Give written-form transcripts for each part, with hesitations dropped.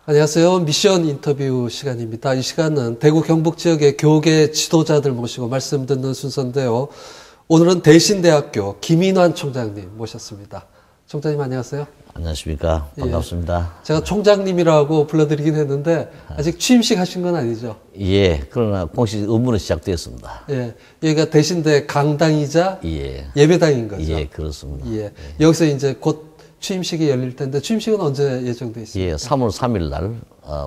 안녕하세요. 미션 인터뷰 시간입니다. 이 시간은 대구 경북 지역의 교계 지도자들 모시고 말씀 듣는 순서인데요. 오늘은 대신대학교 김인환 총장님 모셨습니다. 총장님 안녕하세요. 안녕하십니까. 반갑습니다. 예, 제가 총장님이라고 불러드리긴 했는데 아직 취임식 하신 건 아니죠? 예, 그러나 공식 의무는 시작되었습니다. 예, 여기가 대신대 강당이자 예배당인 거죠? 예, 그렇습니다. 예, 여기서 이제 곧 취임식이 열릴 텐데 취임식은 언제 예정돼 있습니까? 예, 3월 3일 날,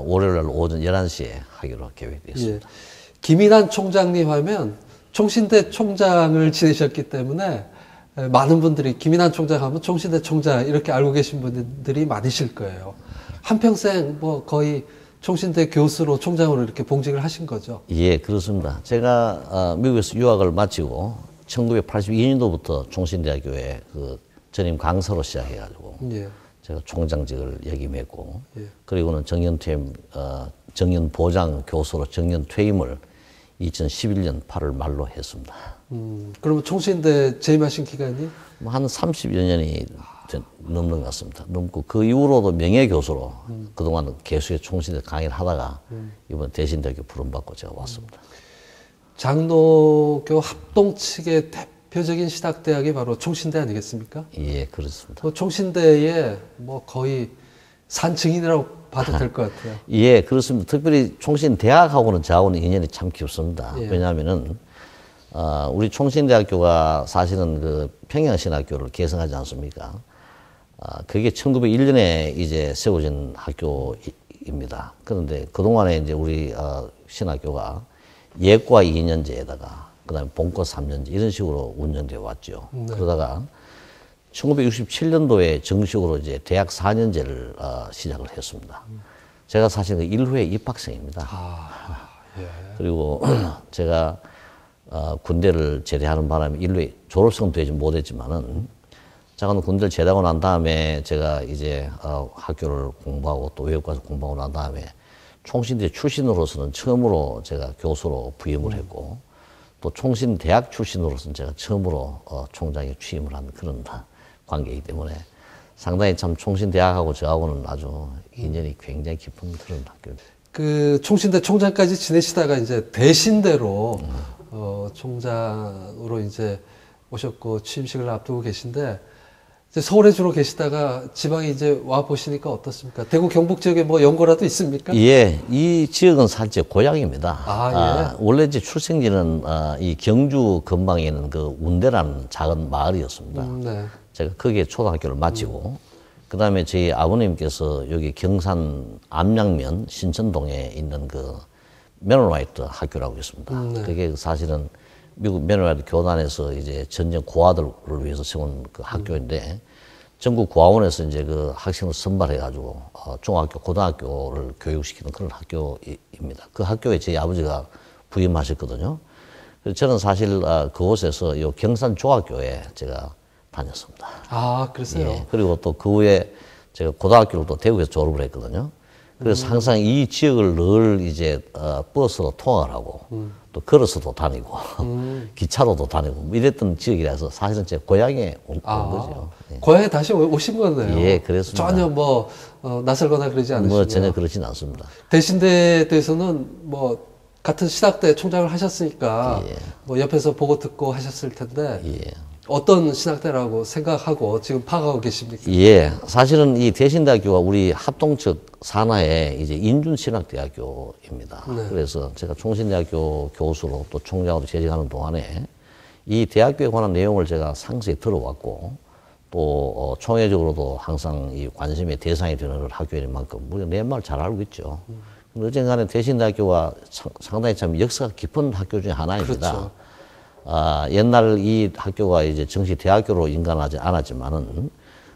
월요일 날 오전 11시에 하기로 계획되어 있습니다. 예, 김인환 총장님 하면 총신대 총장을 지내셨기 때문에 많은 분들이 김인환 총장 하면 총신대 총장 이렇게 알고 계신 분들이 많으실 거예요. 한평생 뭐 거의 총신대 교수로 총장으로 이렇게 봉직을 하신 거죠? 예, 그렇습니다. 제가 미국에서 유학을 마치고 1982년도부터 총신대학교에 그 전임 강사로 시작해가지고 제가 총장직을 역임했고 그리고는 정년 보장 교수로 정년 퇴임을 2011년 8월 말로 했습니다. 그러면 총신대 재임하신 기간이? 뭐 한 30여 년이 넘는 것 같습니다. 넘고 그 이후로도 명예교수로 그동안 개수의 총신대 강의를 하다가 이번 대신대학교 부름받고 제가 왔습니다. 장로교 합동 측의 대표적인 신학대학이 바로 총신대 아니겠습니까? 예, 그렇습니다. 그 총신대에 뭐 거의 산증인이라고 봐도 될 것 같아요. 예, 그렇습니다. 특별히 총신대학하고는 저하고는 인연이 참 깊습니다. 왜냐하면은 우리 총신대학교가 사실은 그 평양신학교를 개성하지 않습니까? 그게 1901년에 이제 세워진 학교입니다. 그런데 그동안에 이제 우리 신학교가 예과 2년제에다가 그다음에 본과 3년제 이런 식으로 운영되어 왔죠. 그러다가 1967년도에 정식으로 이제 대학 4년제를 시작을 했습니다. 제가 사실 그 1회 입학생입니다. 그리고 제가 군대를 제대하는 바람에 1회 졸업생 되지 못했지만은 잠깐 군대를 제대하고 난 다음에 제가 이제 학교를 공부하고 또 외국 가서 공부하고 난 다음에 총신대 출신으로서는 처음으로 제가 교수로 부임을 했고 또 총신대학 출신으로서는 제가 처음으로 총장에 취임을 한 그런 관계이기 때문에 상당히 참 총신대학하고 저하고는 아주 인연이 굉장히 깊은 그런 학교입니다. 그 총신대 총장까지 지내시다가 이제 대신대로 총장으로 이제 오셨고 취임식을 앞두고 계신데 이제 서울에 주로 계시다가 지방에 이제 와 보시니까 어떻습니까? 대구 경북 지역에 뭐 연고라도 있습니까? 예, 이 지역은 사실 고향입니다. 원래 이제 출생지는 이 경주 근방에 있는 그 운대라는 작은 마을이었습니다. 제가 거기에 초등학교를 마치고 그 다음에 저희 아버님께서 여기 경산 암양면 신천동에 있는 그 메노라이트 학교라고 있습니다. 그게 사실은 미국 메노라이트 교단에서 이제 전쟁 고아들을 위해서 세운 그 학교인데 전국 고아원에서 이제 그 학생을 선발해가지고 중학교, 고등학교를 교육시키는 그런 학교입니다. 그 학교에 저희 아버지가 부임하셨거든요. 그래서 저는 사실 그곳에서 요 경산 중학교에 제가 다녔습니다. 아, 그랬어요? 예, 그리고 또 그 후에 제가 고등학교를 또 대구에서 졸업을 했거든요. 그래서 항상 이 지역을 늘 이제 버스로 통학을 하고 또 걸어서도 다니고 기차로도 다니고 뭐 이랬던 지역이라서 사실은 제 고향에 온 거죠. 예. 고향에 다시 오신 거네요. 예, 그랬습니다. 전혀 뭐 낯설거나 그러지 않으시고요. 뭐 전혀 그렇진 않습니다. 대신대에서는 뭐 같은 신학대 총장을 하셨으니까 뭐 옆에서 보고 듣고 하셨을 텐데 어떤 신학대라고 생각하고 지금 파악하고 계십니까? 예, 사실은 이 대신대학교가 우리 합동측 산하의 이제 인준신학대학교입니다. 그래서 제가 총신대학교 교수로 또 총장으로 재직하는 동안에 이 대학교에 관한 내용을 제가 상세히 들어왔고 또 총회적으로도 항상 이 관심의 대상이 되는 학교인 만큼 우리가 내 말 잘 알고 있죠. 어쨌든 대신대학교가 상당히 참 역사가 깊은 학교 중에 하나입니다. 그렇죠. 옛날 이 학교가 이제 정식 대학교로 인간하지 않았지만은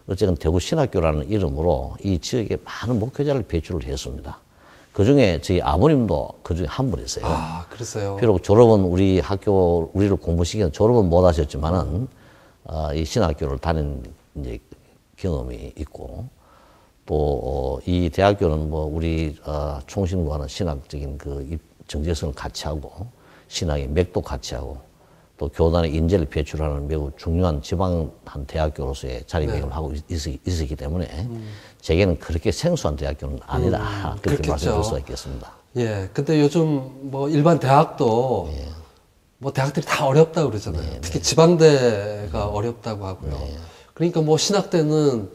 어쨌든 대구 신학교라는 이름으로 이 지역에 많은 목회자를 배출을 했습니다. 그 중에 저희 아버님도 그 중에 한 분이세요. 아, 그랬어요. 비록 졸업은 우리를 공부시키는 졸업은 못 하셨지만은 이 신학교를 다닌 이제 경험이 있고 또 이 대학교는 뭐 우리 총신과는 신학적인 그 정체성을 같이 하고 신학의 맥도 같이 하고 또 교단의 인재를 배출하는 매우 중요한 지방 한 대학교로서의 자리매김을 하고 있었기 때문에 제게는 그렇게 생소한 대학교는 아니다. 그렇게 말씀드릴 수가 있겠습니다. 예. 근데 요즘 뭐 일반 대학도 뭐 대학들이 다 어렵다고 그러잖아요. 특히 지방대가 어렵다고 하고요. 그러니까 뭐 신학대는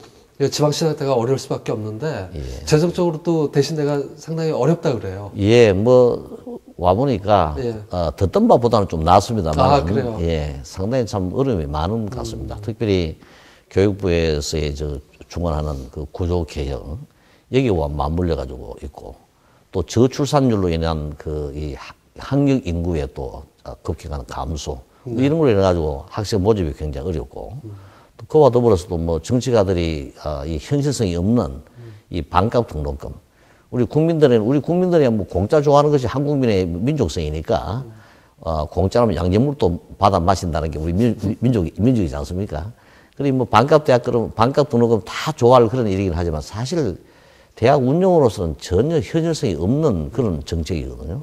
지방 신학대가 어려울 수밖에 없는데 재정적으로 또 대신대가 상당히 어렵다 그래요. 예, 뭐 와보니까 듣던 바보다는 좀 나았습니다만 그래요? 상당히 참 어려움이 많은 것 같습니다. 특별히 교육부에서의 중원하는 그 구조 개혁 여기와 맞물려 가지고 있고 또 저출산율로 인한 이 학력 인구의 또 급격한 감소 이런 걸로 인해 가지고 학생 모집이 굉장히 어렵고 또 그와 더불어서도 뭐 정치가들이 이 현실성이 없는 이 반값 등록금 우리 국민들이 뭐 공짜 좋아하는 것이 한국민의 민족성이니까 공짜라면 양념물도 받아 마신다는 게 우리 민족이지 않습니까? 그리고 뭐 반값 등록금 다 좋아할 그런 일이긴 하지만 사실 대학 운영으로서는 전혀 현실성이 없는 그런 정책이거든요.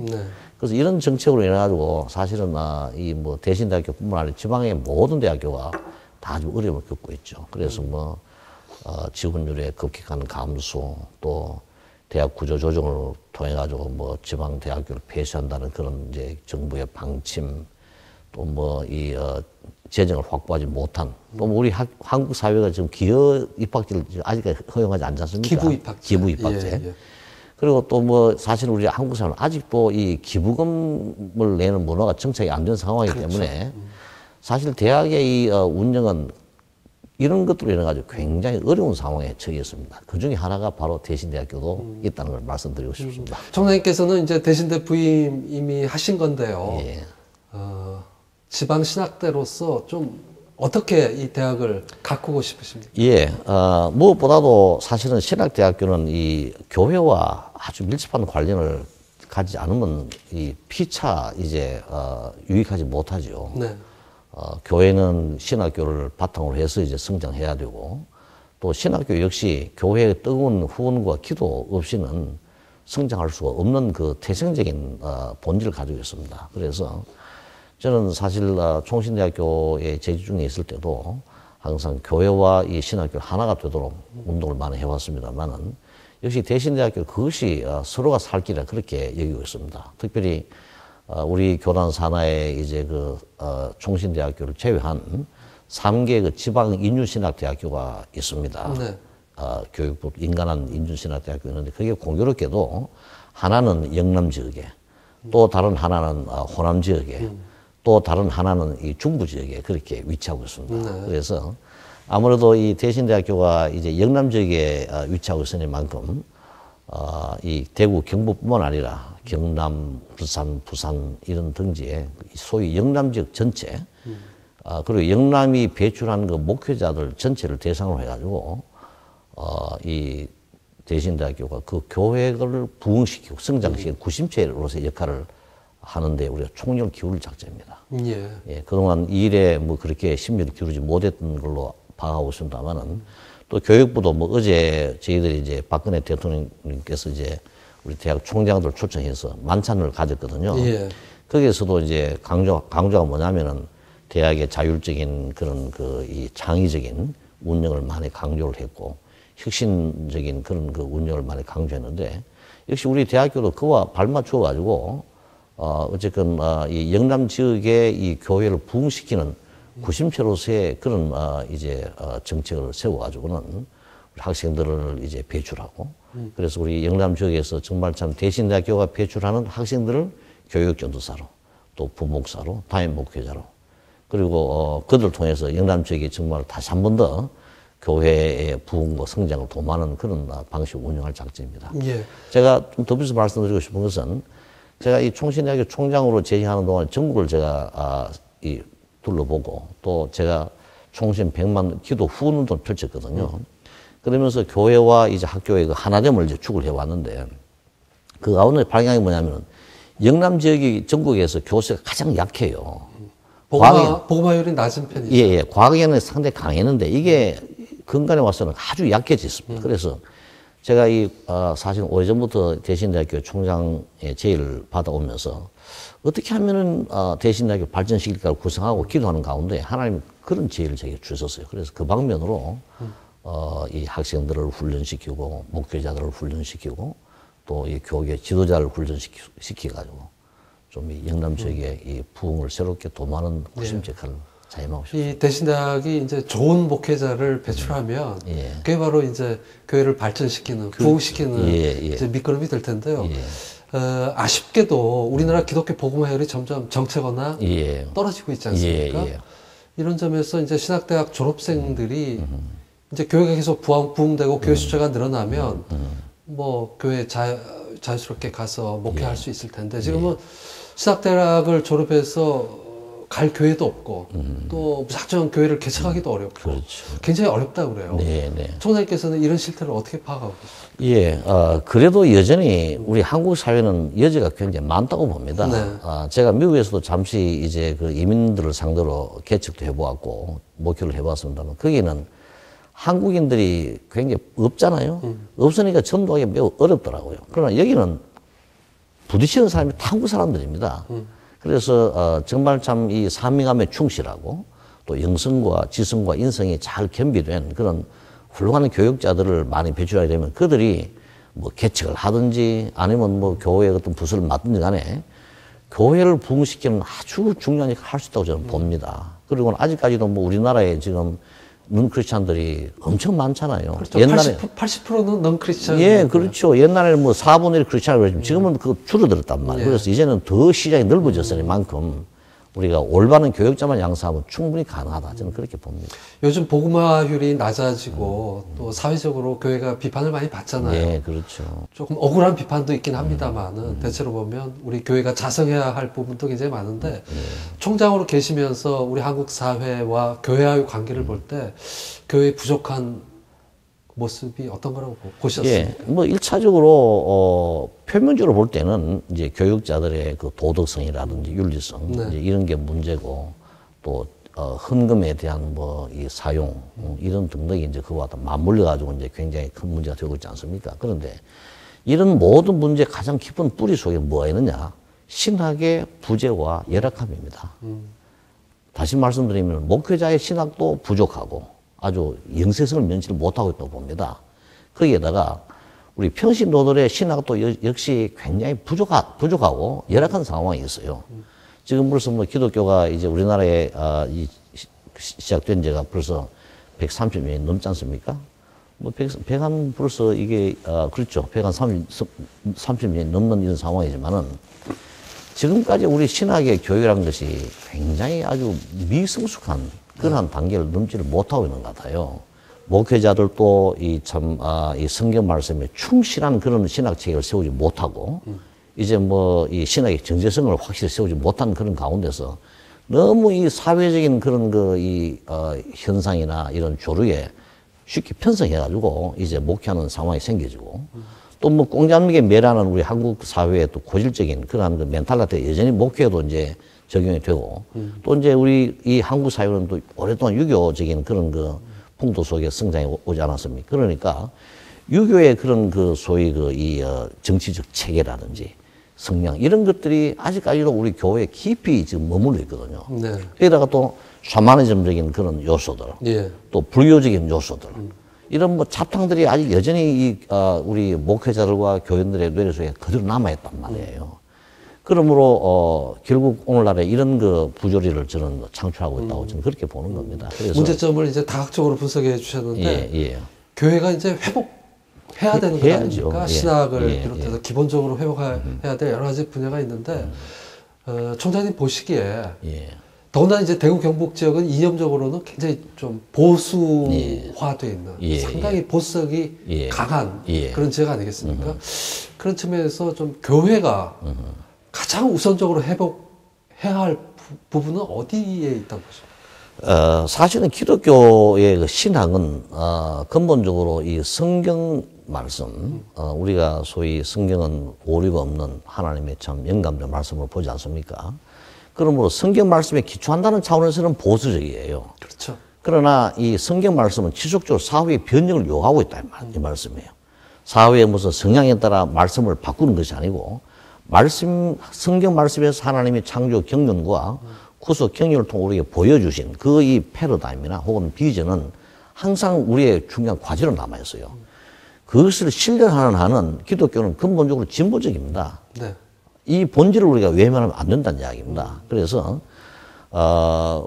그래서 이런 정책으로 인해 가지고 사실은 이 뭐 대신대학교뿐만 아니라 지방의 모든 대학교가 다 아주 어려움을 겪고 있죠. 그래서 뭐 지원율의 급격한 감소 또 대학 구조 조정을 통해 가지고 뭐 지방 대학교를 폐쇄한다는 그런 이제 정부의 방침 또 뭐 이 재정을 확보하지 못한 또 뭐 우리 한국 사회가 지금 기여 입학제를 아직까지 허용하지 않지 않습니까? 기부 입학제. 그리고 또 뭐 사실 우리 한국 사회는 아직도 이 기부금을 내는 문화가 정착이 안 된 상황이기 때문에 사실 대학의 이 운영은 이런 것들로 인해 가지고 굉장히 어려운 상황에 처해 있습니다. 그 중에 하나가 바로 대신대학교도 있다는 걸 말씀드리고 싶습니다. 총장님께서는 이제 대신대 부임 이미 하신 건데요. 지방 신학대로서 좀 어떻게 이 대학을 가꾸고 싶으십니까? 무엇보다도 사실은 신학대학교는 이 교회와 아주 밀접한 관련을 가지지 않으면 이 피차 유익하지 못하죠. 교회는 신학교를 바탕으로 해서 이제 성장해야 되고 또 신학교 역시 교회의 뜨거운 후원과 기도 없이는 성장할 수가 없는 그 태생적인 본질을 가지고 있습니다. 그래서 저는 사실 총신대학교에 재직 중에 있을 때도 항상 교회와 이 신학교 하나가 되도록 운동을 많이 해왔습니다만은 역시 대신대학교 그것이 서로가 살 길이라 그렇게 여기고 있습니다. 특별히 우리 교단 산하에 이제 총신대학교를 제외한 3개 그 지방 인준신학대학교가 있습니다. 교육부 인간한 인준신학대학교 있는데 그게 공교롭게도 하나는 영남 지역에 또 다른 하나는 호남 지역에 또 다른 하나는 이 중부 지역에 그렇게 위치하고 있습니다. 그래서 아무래도 이 대신대학교가 이제 영남 지역에 위치하고 있으니만큼 이 대구 경북뿐만 아니라 경남, 울산, 부산 이런 등지에 소위 영남 지역 전체 그리고 영남이 배출한 그 목회자들 전체를 대상으로 해가지고 이 대신대학교가 그 교회를 부흥시키고 성장시키는 구심체로서의 역할을 하는데 우리가 총력을 기울일 작정입니다. 그동안 이 일에 뭐 그렇게 심혈을 기울이지 못했던 걸로 봐가고 있습니다만은 또 교육부도 뭐 어제 저희들이 이제 박근혜 대통령께서 이제 우리 대학 총장들 초청해서 만찬을 가졌거든요. 거기에서도 이제 강조가 뭐냐면은 대학의 자율적인 그런 이 창의적인 운영을 많이 강조를 했고 혁신적인 그런 그 운영을 많이 강조했는데 역시 우리 대학교도 그와 발맞춰 가지고 어쨌든 이 영남 지역의 이 교회를 부흥시키는 구심체로서의 그런 정책을 세워가지고는 우리 학생들을 이제 배출하고 그래서 우리 영남 지역에서 정말 참 대신대학교가 배출하는 학생들을 교육 전도사로 또 부목사로 담임 목회자로 그리고 그들을 통해서 영남 지역이 정말 다시 한 번 더 교회의 부흥과 성장을 도모하는 그런 방식을 운영할 작정입니다. 제가 좀 덧붙여서 말씀드리고 싶은 것은 제가 이 총신대학교 총장으로 재직하는 동안 전국을 제가 둘러보고 또 제가 총신 100만 기도 후원 운동을 펼쳤거든요. 그러면서 교회와 이제 학교의 그 하나됨을 이제 추구를 해왔는데 그 가운데 방향이 뭐냐면 영남 지역이 전국에서 교세가 가장 약해요. 복음화율이 낮은 편이죠. 과거에는 상당히 강했는데 이게 근간에 와서는 아주 약해졌습니다. 그래서 제가 사실 오래전부터 대신대학교 총장의 제의를 받아오면서 어떻게 하면은 대신대학교 발전시킬까를 구성하고 기도하는 가운데 하나님 그런 제의를 제게 주셨어요. 그래서 그 방면으로 이 학생들을 훈련시키고 목회자들을 훈련시키고 또 이 교계 지도자를 훈련시켜가지고 좀 이 영남 지역의 이 부흥을 새롭게 도모하는 핵심 역할을 자임하고 싶습니다. 이 대신대학이 이제 좋은 목회자를 배출하면 그게 바로 이제 교회를 발전시키는, 부흥시키는 이제 밑거름이 될 텐데요. 아쉽게도 우리나라 기독교 복음화율이 점점 정체거나 떨어지고 있지 않습니까? 이런 점에서 이제 신학대학 졸업생들이 이제 교회가 계속 부흥되고 교회 숫자가 늘어나면 뭐 교회 자유스럽게 가서 목회할 수 있을 텐데 지금은 신학대학을 졸업해서 갈 교회도 없고 또 무작정 교회를 개척하기도 어렵고 그렇죠. 굉장히 어렵다고 그래요. 총장님께서는 이런 실태를 어떻게 파악하고 계십니까? 그래도 여전히 우리 한국 사회는 여지가 굉장히 많다고 봅니다. 제가 미국에서도 잠시 이제 그 이민들을 상대로 개척도 해보았고 목회를 해봤습니다만 거기는 한국인들이 굉장히 없잖아요. 없으니까 전도하기 매우 어렵더라고요. 그러나 여기는 부딪히는 사람이 다 한국 사람들입니다. 그래서 정말 참 이 사명감에 충실하고 또 영성과 지성과 인성이 잘 겸비된 그런 훌륭한 교육자들을 많이 배출하게 되면 그들이 뭐 개척을 하든지 아니면 뭐 교회의 어떤 부서를 맡든지 간에 교회를 부흥시키는 아주 중요한 역할을 할 수 있다고 저는 봅니다. 그리고 아직까지도 뭐 우리나라에 지금 넌크리스찬들이 엄청 많잖아요. 그렇죠. 옛날에 80%는 넌크리스찬. 그렇죠. 옛날에는 뭐 4분의 1 크리스찬이라고 그랬지만 지금은 그 줄어들었단 말이에요. 그래서 이제는 더 시장이 넓어졌으니만큼 우리가 올바른 교육자만 양성하면 충분히 가능하다. 저는 그렇게 봅니다. 요즘 복음화율이 낮아지고 또 사회적으로 교회가 비판을 많이 받잖아요. 그렇죠. 조금 억울한 비판도 있긴 합니다만은 대체로 보면 우리 교회가 자성해야 할 부분도 굉장히 많은데 총장으로 계시면서 우리 한국 사회와 교회와의 관계를 볼 때 교회의 부족한 모습이 어떤 거라고 보셨습니까? 뭐 1차적으로 표면적으로 볼 때는 이제 교육자들의 그 도덕성이라든지 윤리성 이제 이런 게 문제고 또 헌금에 대한 뭐 이 사용 이런 등등이 이제 그와 다 맞물려 가지고 이제 굉장히 큰 문제가 되고 있지 않습니까? 그런데 이런 모든 문제의 가장 깊은 뿌리 속에 뭐가 있느냐? 신학의 부재와 열악함입니다. 다시 말씀드리면 목회자의 신학도 부족하고 아주 영세성을 면치를 못하고 있다고 봅니다. 거기에다가 우리 평신도들의 신학도 역시 굉장히 부족하고 열악한 상황이 있어요. 지금 벌써 뭐 기독교가 이제 우리나라에 시작된 지가 벌써 130년이 넘지 않습니까? 뭐 벌써 이게 그렇죠. 130년이 넘는 이런 상황이지만은 지금까지 우리 신학의 교육이라는 것이 굉장히 아주 미성숙한 그러한 단계를 넘지를 못하고 있는 것 같아요. 목회자들도 이 성경 말씀에 충실한 그런 신학 체계를 세우지 못하고, 이제 뭐 이 신학의 정체성을 확실히 세우지 못한 그런 가운데서 너무 이 사회적인 그런 현상이나 이런 조류에 쉽게 편성해가지고 이제 목회하는 상황이 생겨지고, 또 뭐 공자님에게 매라는 우리 한국 사회의 또 고질적인 그러한 그 멘탈리티 여전히 목회에도 이제 적용이 되고, 또 이제 우리 이 한국 사회는 또 오랫동안 유교적인 그런 그 풍토 속에 성장해 오지 않았습니까? 그러니까 유교의 그런 그 소위 정치적 체계라든지 성향 이런 것들이 아직까지도 우리 교회에 깊이 지금 머물러 있거든요. 거기다가 또 샤머니즘적인 그런 요소들, 또 불교적인 요소들, 이런 뭐 잡탕들이 아직 여전히 우리 목회자들과 교인들의 뇌리 속에 그대로 남아있단 말이에요. 그러므로 결국 오늘날에 이런 그 부조리를 저는 창출하고 있다고 저는 그렇게 보는 겁니다. 그래서 문제점을 이제 다각적으로 분석해 주셨는데 교회가 이제 회복해야 되는 거 아닙니까? 신학을 비롯해서 기본적으로 회복해야 될 여러 가지 분야가 있는데 총장님 보시기에 더군다나 이제 대구 경북 지역은 이념적으로는 굉장히 좀 보수화되어 있는 상당히 보수성이 강한 그런 지역 아니겠습니까? 그런 측면에서 좀 교회가 가장 우선적으로 회복해야 할 부분은 어디에 있다고 보십니까? 사실은 기독교의 그 신앙은 근본적으로 이 성경 말씀, 우리가 소위 성경은 오류가 없는 하나님의 참 영감된 말씀을 보지 않습니까? 그러므로 성경 말씀에 기초한다는 차원에서는 보수적이에요. 그렇죠. 그러나 이 성경 말씀은 지속적으로 사회의 변형을 요하고 있다 이 말씀이에요. 사회의 무슨 성향에 따라 말씀을 바꾸는 것이 아니고 성경 말씀에서 하나님의 창조 경륜과 구속 경륜을 통해 우리에게 보여주신 그 이 패러다임이나 혹은 비전은 항상 우리의 중요한 과제로 남아있어요. 그것을 실현하는 한은 기독교는 근본적으로 진보적입니다. 네. 이 본질을 우리가 외면하면 안 된다는 이야기입니다. 그래서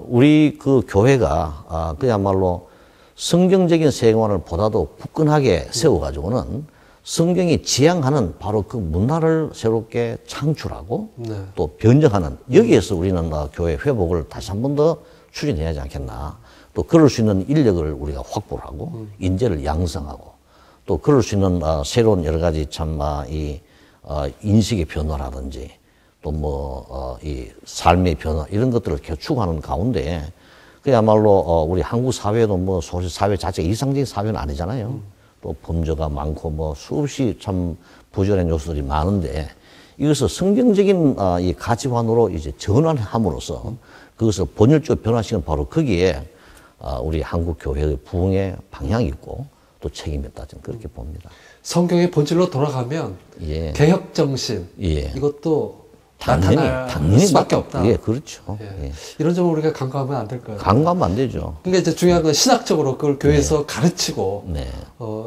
우리 그 교회가 그야말로 성경적인 세계관을 보다도 굳건하게 세워가지고는 성경이 지향하는 바로 그 문화를 새롭게 창출하고 네. 또 변정하는 여기에서 우리는 교회 회복을 다시 한 번 더 추진해야 하지 않겠나. 또 그럴 수 있는 인력을 우리가 확보를 하고 인재를 양성하고 또 그럴 수 있는 새로운 여러 가지 참 인식의 변화라든지 또 이 삶의 변화 이런 것들을 추구하는 가운데 그야말로 우리 한국 사회도 소실 사회 자체가 이상적인 사회는 아니잖아요. 또 범죄가 많고 수없이 참 부조리한 요소들이 많은데 이것을 성경적인 이 가치관으로 이제 전환함으로써 그것을 본질적으로 변화시키는 바로 거기에 우리 한국 교회의 부흥의 방향이 있고 또 책임이 있다 저는 그렇게 봅니다. 성경의 본질로 돌아가면 예. 개혁 정신 예. 이것도 당연히 수밖에 없다. 예, 그렇죠. 예. 예. 이런 점을 우리가 간과하면 안 될까요? 간과하면 안 되죠. 그러니까 이제 중요한 건 신학적으로 그걸 교회에서 네. 가르치고 네.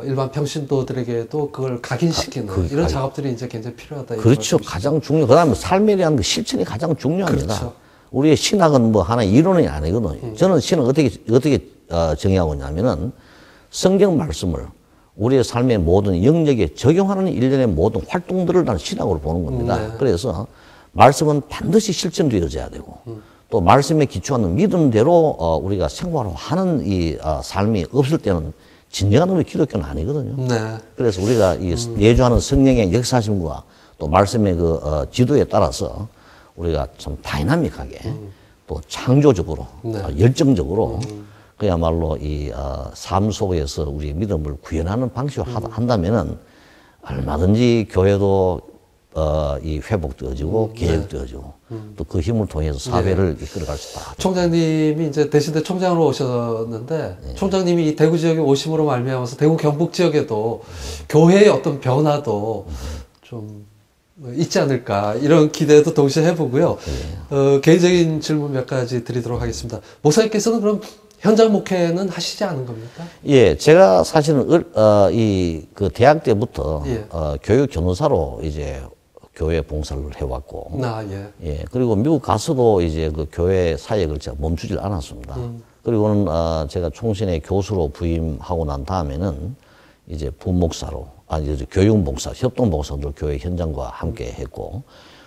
일반 평신도들에게도 그걸 각인시키는 이런 작업들이 이제 굉장히 필요하다. 그렇죠. 가장 중요. 그다음에 삶에 대한 그 실천이 가장 중요합니다. 그렇죠. 우리의 신학은 하나의 이론이 아니거든요. 저는 신학 어떻게 정의하고 있냐면은 성경 말씀을 우리의 삶의 모든 영역에 적용하는 일련의 모든 활동들을 나는 신학으로 보는 겁니다. 네. 그래서 말씀은 반드시 실천되어져야 되고 또 말씀에 기초하는 믿음대로 우리가 생활하는 이 삶이 없을 때는 진정한 우리 기독교는 아니거든요. 네. 그래서 우리가 이 내주하는 성령의 역사심과 또 말씀의 그 지도에 따라서 우리가 참 다이나믹하게 또 창조적으로 네. 열정적으로 그야말로 이 삶 속에서 우리의 믿음을 구현하는 방식으로 한다면은 얼마든지 교회도 이 회복되어지고 개혁되어지고 또 그 힘을 통해서 사회를 네. 이끌어갈 수 있다. 총장님이 이제 대신대 총장으로 오셨는데 네. 총장님이 이 대구 지역에 오심으로 말미암아서 대구 경북 지역에도 교회의 어떤 변화도 좀 있지 않을까 이런 기대도 동시에 해보고요. 네. 개인적인 질문 몇 가지 드리도록 하겠습니다. 목사님께서는 그럼 현장 목회는 하시지 않은 겁니까? 예, 제가 사실은 그 대학 때부터 예. 교육 변호사로 이제 교회 봉사를 해왔고, 예, 그리고 미국 가서도 이제 그 교회 사역을 제가 멈추질 않았습니다. 그리고는 제가 총신의 교수로 부임하고 난 다음에는 이제 부목사로, 이제 교육봉사, 협동봉사들 교회 현장과 함께 했고,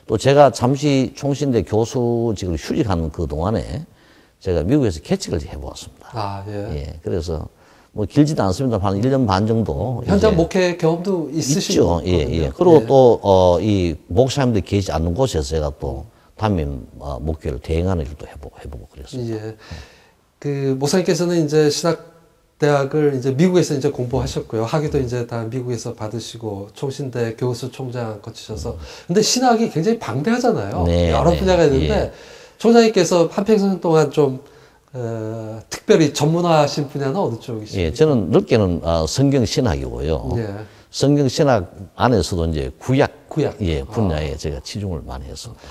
또 제가 잠시 총신대 교수직을 휴직하는 그 동안에 제가 미국에서 개척을 해보았습니다. 예. 그래서 길지도 않습니다. 한 1년 반 정도. 현장 목회 경험도 있으시죠? 예. 그리고 예. 또, 이 목사님들이 계시지 않는 곳에서 제가 또 담임 목회를 대행하는 일도 해보고 그랬습니다. 예. 그 목사님께서는 이제 신학대학을 이제 미국에서 이제 공부하셨고요. 학위도 이제 다 미국에서 받으시고 총신대 교수 총장 거치셔서. 근데 신학이 굉장히 방대하잖아요. 네, 여러 분야가 있는데 예. 총장님께서 한평생 동안 좀 특별히 전문화하신 분야는 어느 쪽이십니까? 예, 저는 넓게는 성경 신학이고요. 예. 성경 신학 안에서도 이제 구약 예, 분야에 제가 치중을 많이 했습니다.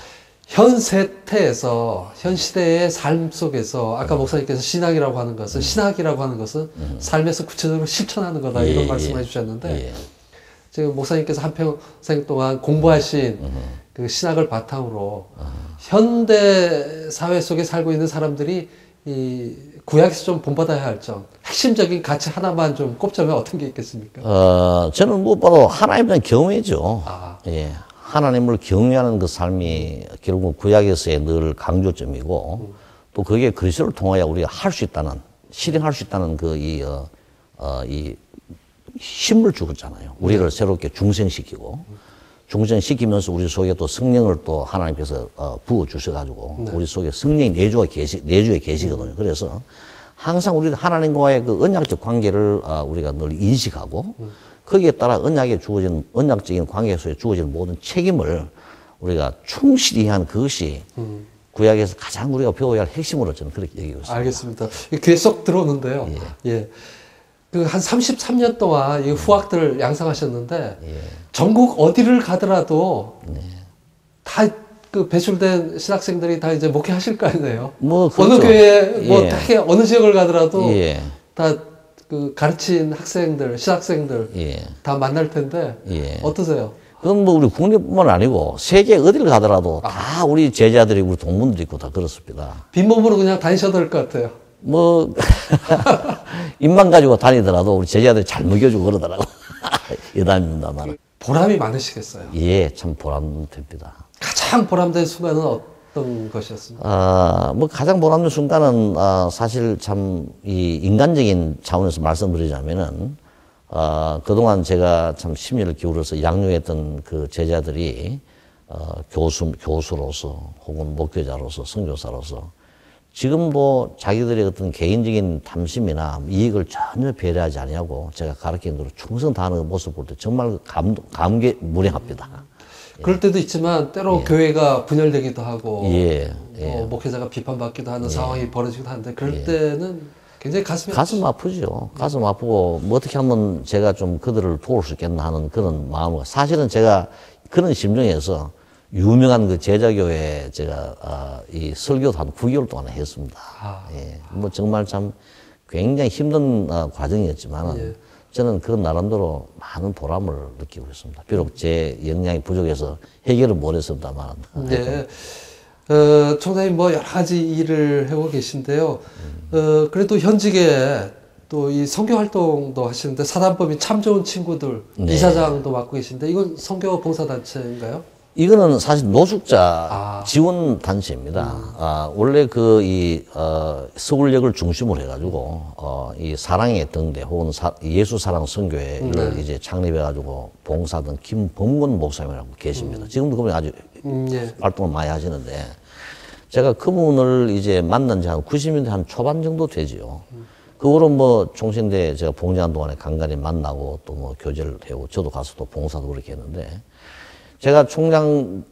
현 세태에서 현 시대의 삶 속에서 아까 목사님께서 신학이라고 하는 것은 신학이라고 하는 것은 삶에서 구체적으로 실천하는 거다 이런 말씀해 주셨는데 지금 목사님께서 한평생 동안 공부하신 그 신학을 바탕으로 현대 사회 속에 살고 있는 사람들이 이 구약에서 좀 본받아야 할 점, 핵심적인 가치 하나만 좀 꼽자면 어떤 게 있겠습니까? 저는 무엇보다 하나님에 대한 경외죠. 예. 하나님을 경외하는 그 삶이 결국 구약에서의 늘 강조점이고 또 그게 그리스도를 통하여 우리가 할 수 있다는, 실행할 수 있다는 그 이 힘을 주었잖아요. 우리를 새롭게 중생시키고 중생시키면서 우리 속에 또 성령을 또 하나님께서 부어 주셔가지고 우리 속에 성령이 내주에 계시거든요. 그래서 항상 우리 하나님과의 그 언약적 관계를 우리가 늘 인식하고 거기에 따라 언약적인 관계 속에 주어진 모든 책임을 우리가 충실히 한 그것이 구약에서 가장 우리가 배워야 할 핵심으로 저는 그렇게 얘기하고 있습니다. 알겠습니다. 귀에 쏙 들어오는데요. 예. 그 한 33년 동안 이 후학들을 양성하셨는데 전국 어디를 가더라도 다 그 배출된 신학생들이 다 이제 목회하실 거 아니에요. 뭐 그렇죠. 어느 교회 뭐 되게 어느 지역을 가더라도 다 그 가르친 학생들, 신학생들 다 만날 텐데 어떠세요? 그건 뭐 우리 국내뿐만 아니고 세계 어디를 가더라도 다 우리 제자들이 우리 동문들이 있고 다 그렇습니다. 빈몸으로 그냥 다니셔도 될 것 같아요. 뭐 입만 가지고 다니더라도 우리 제자들이 잘 먹여주고 그러더라고. 여담입니다만. 보람이 많으시겠어요? 예, 참 보람됩니다. 가장 보람된 순간은 어떤 것이었습니까? 뭐 가장 보람된 순간은 사실 참 이 인간적인 차원에서 말씀드리자면은 그동안 제가 참 심혈을 기울여서 양육했던 그 제자들이 교수로서 혹은 목회자로서 선교사로서 지금도 자기들의 어떤 개인적인 탐심이나 이익을 전혀 배려하지 아니하고 제가 가르치는 대로 충성 다하는 그 모습 볼 때 정말 감개무량합니다. 그럴 때도 있지만 때로 교회가 분열되기도 하고 목회자가 비판받기도 하는 상황이 벌어지기도 하는데 그럴 때는 굉장히 가슴 아프죠. 가슴 아프고 뭐 어떻게 하면 제가 좀 그들을 도울 수 있겠나 하는 그런 마음을 사실은 제가 그런 심정에서 유명한 그 제자교회 제가 이 설교도 한 9개월 동안 했습니다. 뭐 정말 참 굉장히 힘든 과정이었지만 저는 그 나름대로 많은 보람을 느끼고 있습니다. 비록 제 역량이 부족해서 해결은 못했습니다만. 네. 총장님 뭐 여러 가지 일을 해오고 계신데요. 그래도 현직에 또 이 선교 활동도 하시는데 사단법인 참 좋은 친구들 이사장도 맡고 계신데 이건 선교 봉사단체인가요? 이거는 사실 노숙자 지원 단체입니다. 원래 서울역을 중심으로 해가지고, 이 사랑의 등대 혹은 예수 사랑 선교회를 이제 창립해가지고 봉사하던 김범건 목사님이라고 계십니다. 지금도 그분이 아주 활동을 많이 하시는데, 제가 그분을 이제 만난 지 한 90년대 한 초반 정도 되지요. 그 후로 뭐 총신대 제가 봉사한 동안에 간간히 만나고 또 뭐 교제를 해오고 저도 가서 또 봉사도 그렇게 했는데, 제가 총장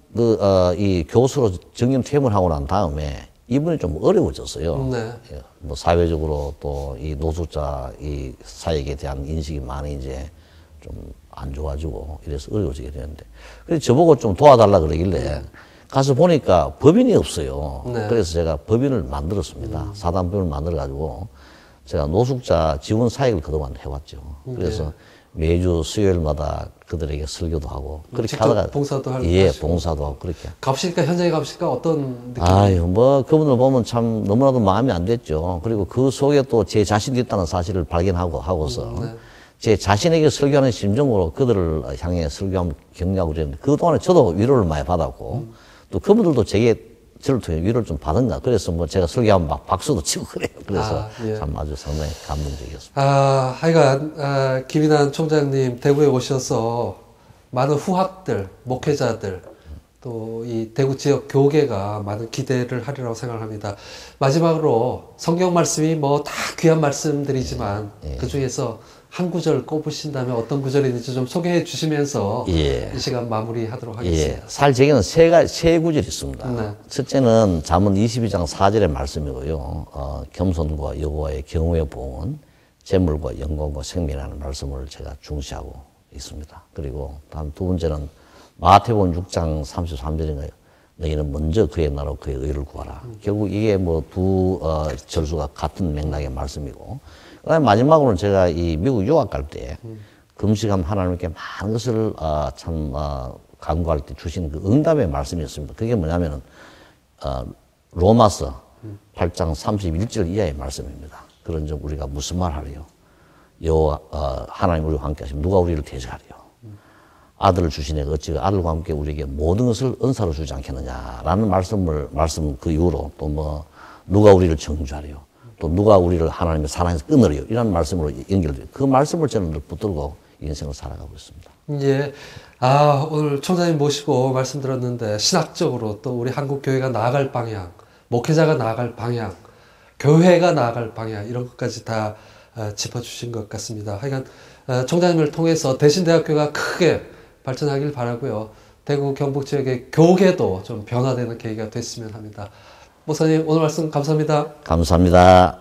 이 교수로 정년 퇴임을 하고 난 다음에 이분이 좀 어려워졌어요. 뭐 사회적으로 또 이 노숙자 이 사역에 대한 인식이 많이 이제 좀 안 좋아지고 이래서 어려워지게 되는데, 그래서 저보고 좀 도와달라 그러길래 가서 보니까 법인이 없어요. 그래서 제가 법인을 만들었습니다. 사단법인을 만들어가지고 제가 노숙자 지원 사역을 그동안 해왔죠. 그래서 매주 수요일마다 그들에게 설교도 하고 그렇게 하다가 봉사도 하고 봉사도 하고 그렇게 가보시니까 현장에 가보시니까 어떤 느낌? 뭐 그분을 보면 참 너무나도 마음이 안 됐죠. 그리고 그 속에 또 제 자신이 있다는 사실을 하고서 제 자신에게 설교하는 심정으로 그들을 향해 설교하면 격려하고 그랬는데 그동안에 저도 위로를 많이 받았고 또 그분들도 저를 통해 위로를 좀 받은가. 그래서 뭐 제가 설교하면 막 박수도 치고 그래요. 그래서 참 아주 상당히 감동적이었습니다. 하여간, 김인환 총장님 대구에 오셔서 많은 후학들, 목회자들, 또 이 대구 지역 교계가 많은 기대를 하리라고 생각합니다. 마지막으로 성경 말씀이 뭐 다 귀한 말씀들이지만 그 중에서 한 구절 꼽으신다면 어떤 구절이 있는지 좀 소개해 주시면서 이 시간 마무리하도록 하겠습니다. 사실 제게는 세 구절이 있습니다. 첫째는 잠언 22장 4절의 말씀이고요. 겸손과 여호와의 경외의 보응은 재물과 영광과 생명이라는 말씀을 제가 중시하고 있습니다. 그리고 다음 두 번째는 마태복음 6장 33절인가요? 너희는 먼저 그의 나라와 그의 의를 구하라. 결국 이게 뭐 두 절수가 같은 맥락의 말씀이고, 그다음에 마지막으로는 제가 이 미국 유학 갈 때 금식하면 하나님께 많은 것을 간구할 때 주신 그 응답의 말씀이었습니다. 그게 뭐냐면은 로마서 8장 31절 이하의 말씀입니다. 그런 점 우리가 무슨 말 하리요? 하나님 우리와 함께 하시면 누가 우리를 대적하리요? 아들을 주시네 어찌 아들과 함께 우리에게 모든 것을 은사로 주지 않겠느냐라는 말씀 그 이후로 또 뭐 누가 우리를 정죄하리요? 또 누가 우리를 하나님의 사랑에서 끊으리요? 이런 말씀으로 연결돼요. 그 말씀을 저는 늘 붙들고 인생을 살아가고 있습니다. 예. 오늘 총장님 모시고 말씀 들었는데 신학적으로 또 우리 한국 교회가 나아갈 방향, 목회자가 나아갈 방향, 교회가 나아갈 방향 이런 것까지 다 짚어주신 것 같습니다. 하여간 총장님을 통해서 대신대학교가 크게 발전하길 바라고요. 대구 경북 지역의 교계도 좀 변화되는 계기가 됐으면 합니다. 목사님 오늘 말씀 감사합니다. 감사합니다.